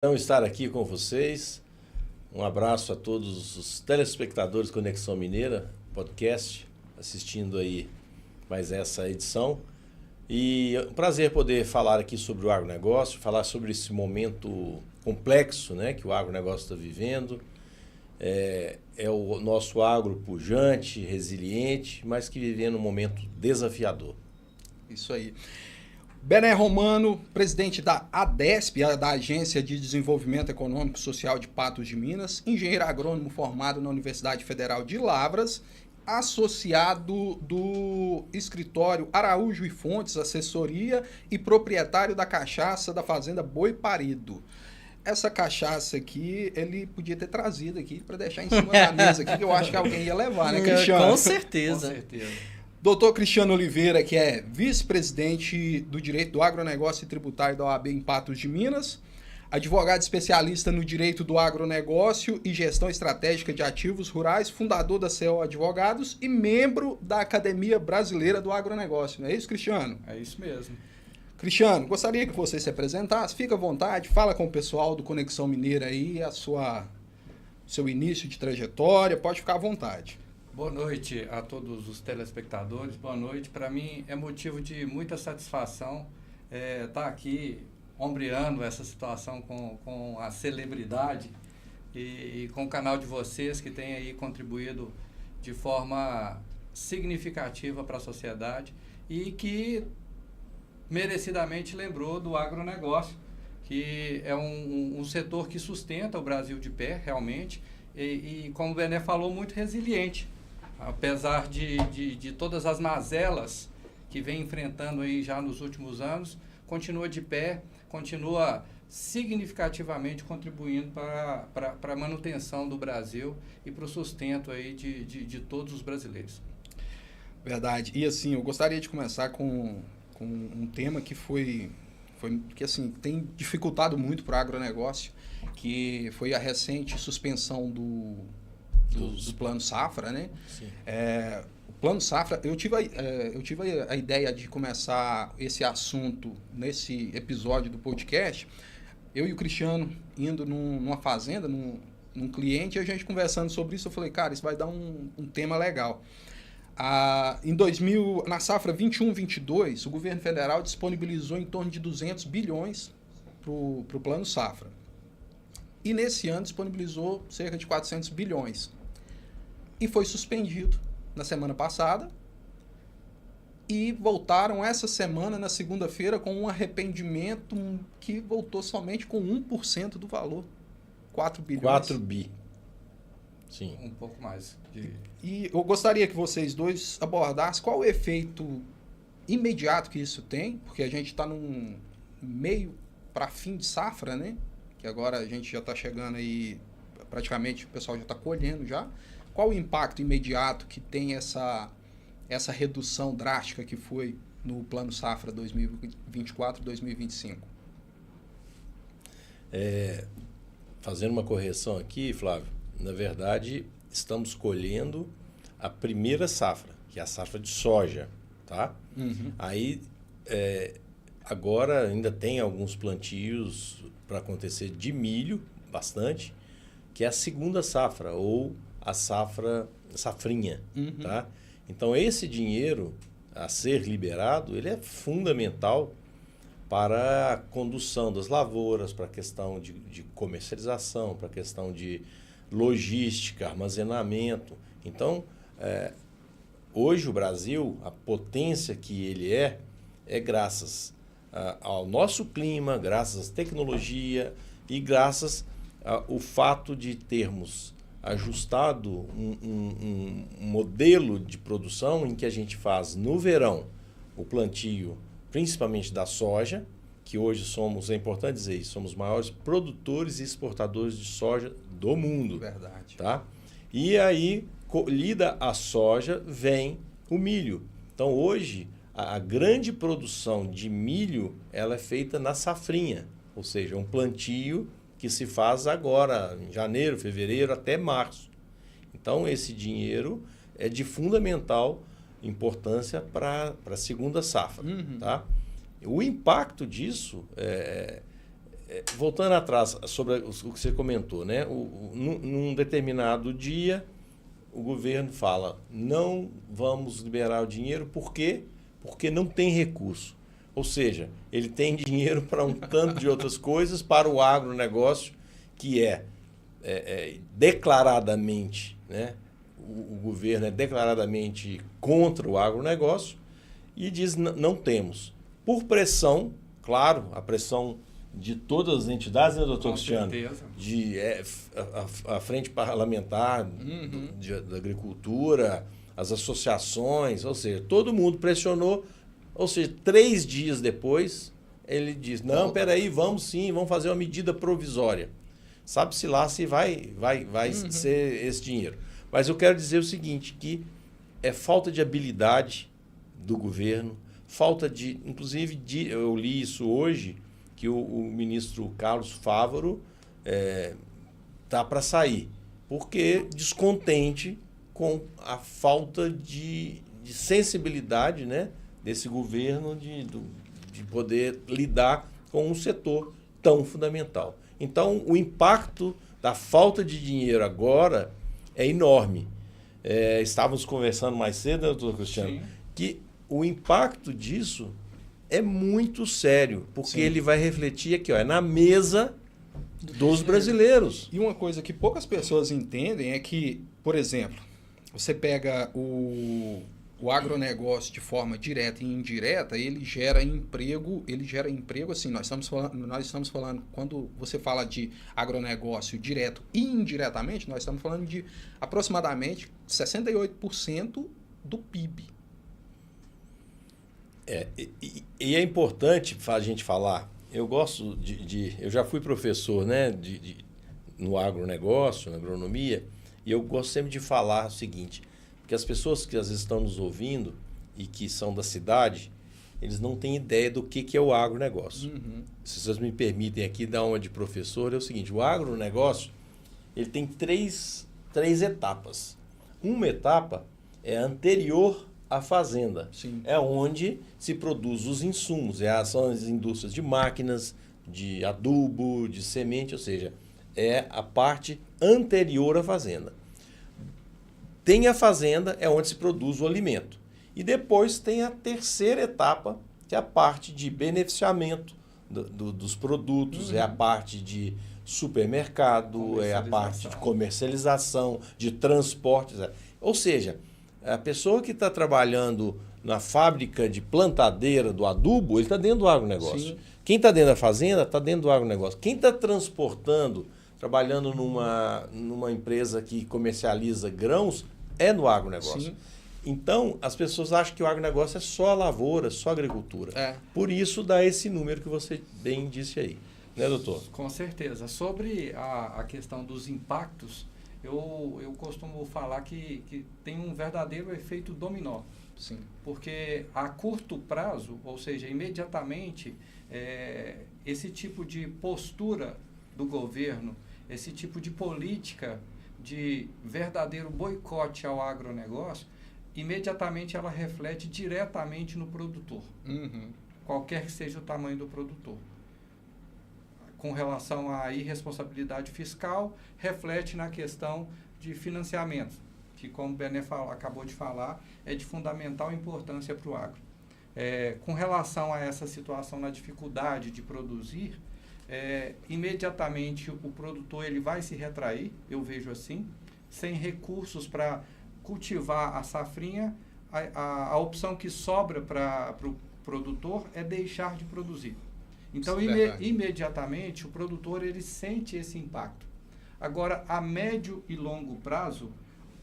Então, estar aqui com vocês. Um abraço a todos os telespectadores Conexão Mineira, podcast, assistindo aí mais essa edição. E é um prazer poder falar aqui sobre o agronegócio, falar sobre esse momento complexo, né, que o agronegócio está vivendo. É o nosso agro pujante, resiliente, mas que vivendo um momento desafiador. Isso aí. Bené Romano, presidente da ADESP, da Agência de Desenvolvimento Econômico e Social de Patos de Minas, engenheiro agrônomo formado na Universidade Federal de Lavras, associado do escritório Araújo e Fontes, assessoria, e proprietário da cachaça da Fazenda Boi Parido. Essa cachaça aqui, ele podia ter trazido aqui para deixar em cima da mesa aqui, que eu acho que alguém ia levar, né, Cristiano? Com certeza. Com certeza. Doutor Cristiano Oliveira, que é vice-presidente do Direito do Agronegócio e Tributário da OAB em Patos de Minas, advogado especialista no Direito do Agronegócio e Gestão Estratégica de Ativos Rurais, fundador da CO Advogados e membro da Academia Brasileira do Agronegócio. Não é isso, Cristiano? É isso mesmo. Cristiano, gostaria que você se apresentasse. Fica à vontade, fala com o pessoal do Conexão Mineira aí, seu início de trajetória, pode ficar à vontade. Boa noite a todos os telespectadores, boa noite. Para mim é motivo de muita satisfação estar aqui ombreando essa situação com a celebridade e com o canal de vocês que tem aí contribuído de forma significativa para a sociedade e que merecidamente lembrou do agronegócio, que é um setor que sustenta o Brasil de pé, realmente, e como o Bené falou, muito resiliente. Apesar de todas as mazelas que vem enfrentando aí já nos últimos anos, continua de pé, continua significativamente contribuindo para a manutenção do Brasil e para o sustento aí de todos os brasileiros. Verdade. E assim, eu gostaria de começar com um tema que que assim, tem dificultado muito para o agronegócio, que foi a recente suspensão do Plano Safra, né? Sim. O Plano Safra, eu tive a ideia de começar esse assunto nesse episódio do podcast, eu e o Cristiano indo numa fazenda, num cliente, e a gente conversando sobre isso, eu falei, cara, isso vai dar um tema legal. Na safra 21-22, o governo federal disponibilizou em torno de 200 bilhões para o Plano Safra. E nesse ano disponibilizou cerca de 400 bilhões. E foi suspendido na semana passada. E voltaram essa semana, na segunda-feira, com um arrependimento que voltou somente com 1% do valor. 4 bilhões. 4 bi. Sim. Um pouco mais. E eu gostaria que vocês dois abordassem qual o efeito imediato que isso tem, porque a gente está num meio para fim de safra, né? Que agora a gente já está chegando aí, praticamente o pessoal já está colhendo já. Qual o impacto imediato que tem essa redução drástica que foi no Plano Safra 2024-2025? Fazendo uma correção aqui, Flávio, na verdade, estamos colhendo a primeira safra, que é a safra de soja, tá? Uhum. Aí, agora ainda tem alguns plantios para acontecer de milho, bastante, que é a segunda safra, ou a safrinha, uhum. tá? Então, esse dinheiro a ser liberado, ele é fundamental para a condução das lavouras, para a questão de comercialização, para a questão de logística, armazenamento. Então, hoje o Brasil, a potência que ele é graças ao nosso clima, graças à tecnologia e graças ao fato de termos ajustado um modelo de produção em que a gente faz no verão o plantio, principalmente da soja, que hoje somos, é importante dizer isso, somos os maiores produtores e exportadores de soja do mundo. Verdade. Tá? E aí, colhida a soja, vem o milho. Então, hoje, a grande produção de milho, ela é feita na safrinha, ou seja, um plantio que se faz agora, em janeiro, fevereiro, até março. Então, esse dinheiro é de fundamental importância para a segunda safra. Uhum. Tá? O impacto disso voltando atrás sobre o que você comentou, né? Num determinado dia, o governo fala, não vamos liberar o dinheiro, por quê? Porque não tem recurso. Ou seja, ele tem dinheiro para um tanto de outras coisas, para o agronegócio, que é declaradamente, né? O governo é declaradamente contra o agronegócio e diz não temos. Por pressão, claro, a pressão de todas as entidades, né, doutor Cristiano? De a Frente Parlamentar da Agricultura, as associações, ou seja, todo mundo pressionou, ou seja, 3 dias depois, ele diz, não, peraí, vamos sim, vamos fazer uma medida provisória. Sabe-se lá se vai ser esse dinheiro. Mas eu quero dizer o seguinte, que é falta de habilidade do governo, falta de, inclusive, eu li isso hoje, que o ministro Carlos Fávaro está para sair, porque descontente com a falta de sensibilidade, né, desse governo de poder lidar com um setor tão fundamental. Então, o impacto da falta de dinheiro agora é enorme. Estávamos conversando mais cedo, né, doutor Cristiano, sim, que o impacto disso é muito sério, porque sim, ele vai refletir aqui, na mesa dos brasileiros. E uma coisa que poucas pessoas entendem é que, por exemplo, você pega o agronegócio de forma direta e indireta, ele gera emprego assim, nós estamos falando, quando você fala de agronegócio direto e indiretamente, nós estamos falando de aproximadamente 68% do PIB. E é importante a gente falar, eu gosto eu já fui professor, né, no agronegócio, na agronomia, e eu gosto sempre de falar o seguinte, que as pessoas que às vezes estão nos ouvindo e que são da cidade, eles não têm ideia do que é o agronegócio. Se vocês me permitem aqui dar uma de professor, é o seguinte, o agronegócio, ele tem três etapas. Uma etapa é anterior à fazenda. Sim. É onde se produz os insumos, são as indústrias de máquinas, de adubo, de semente, ou seja, é a parte anterior à fazenda. Tem a fazenda, é onde se produz o alimento. E depois tem a terceira etapa, que é a parte de beneficiamento dos produtos, é a parte de supermercado, é a parte de comercialização, de transporte. Ou seja, a pessoa que está trabalhando na fábrica de plantadeira do adubo, ele está dentro do agronegócio. Sim. Quem está dentro da fazenda está dentro do agronegócio. Quem está transportando, trabalhando numa empresa que comercializa grãos, é no agronegócio. Sim. Então, as pessoas acham que o agronegócio é só a lavoura, só a agricultura. Por isso dá esse número que você bem disse aí. Né, doutor? Com certeza. Sobre a questão dos impactos, eu costumo falar que tem um verdadeiro efeito dominó. Sim. Porque a curto prazo, ou seja, imediatamente, esse tipo de postura do governo, esse tipo de política de verdadeiro boicote ao agronegócio, imediatamente ela reflete diretamente no produtor, qualquer que seja o tamanho do produtor. Com relação à irresponsabilidade fiscal, reflete na questão de financiamento, que, como o Bené acabou de falar, é de fundamental importância para o agro. Com relação a essa situação na dificuldade de produzir, imediatamente o produtor ele vai se retrair, eu vejo assim, sem recursos para cultivar a safrinha, a opção que sobra para o produtor é deixar de produzir. Então, imediatamente, o produtor ele sente esse impacto. Agora, a médio e longo prazo,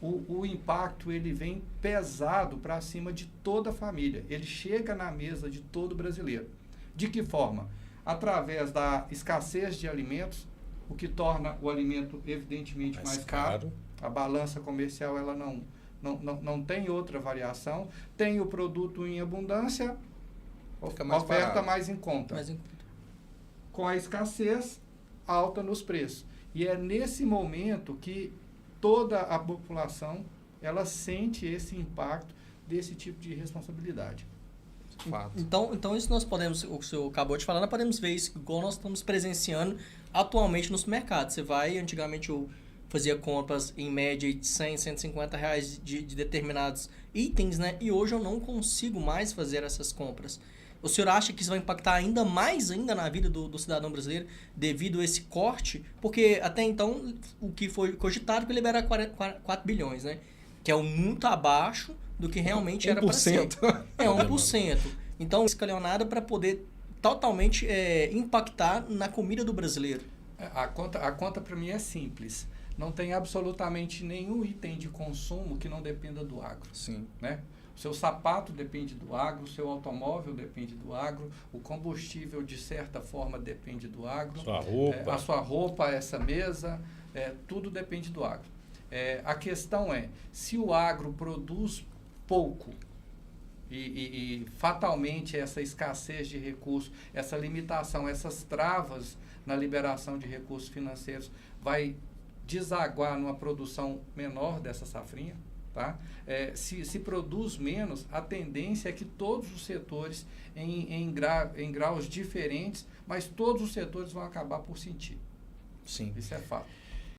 o impacto ele vem pesado para cima de toda a família. Ele chega na mesa de todo brasileiro. De que forma? Através da escassez de alimentos, o que torna o alimento evidentemente mais caro. A balança comercial ela não tem outra variação. Tem o produto em abundância, oferta mais em conta. Com a escassez, alta nos preços. E é nesse momento que toda a população ela sente esse impacto desse tipo de responsabilidade. Fato. Então isso nós podemos, o que o senhor acabou de falar, nós podemos ver isso igual nós estamos presenciando atualmente nos mercados. Você vai, antigamente eu fazia compras em média de 100, 150 reais de determinados itens, né? E hoje eu não consigo mais fazer essas compras. O senhor acha que isso vai impactar ainda mais na vida do cidadão brasileiro devido a esse corte? Porque até então o que foi cogitado foi liberar 4 bilhões, né? Que é muito abaixo do que realmente era para ser. 1%. Então, escalionada para poder totalmente impactar na comida do brasileiro. A conta para mim é simples. Não tem absolutamente nenhum item de consumo que não dependa do agro. Sim. Né? O seu sapato depende do agro, o seu automóvel depende do agro, o combustível, de certa forma, depende do agro. Sua roupa. A sua roupa, essa mesa, tudo depende do agro. A questão é, se o agro produz pouco e fatalmente essa escassez de recursos, essa limitação, essas travas na liberação de recursos financeiros vai desaguar numa produção menor dessa safrinha, tá? Se produz menos, a tendência é que todos os setores, em graus diferentes, mas todos os setores vão acabar por sentir. Sim. Isso é fato.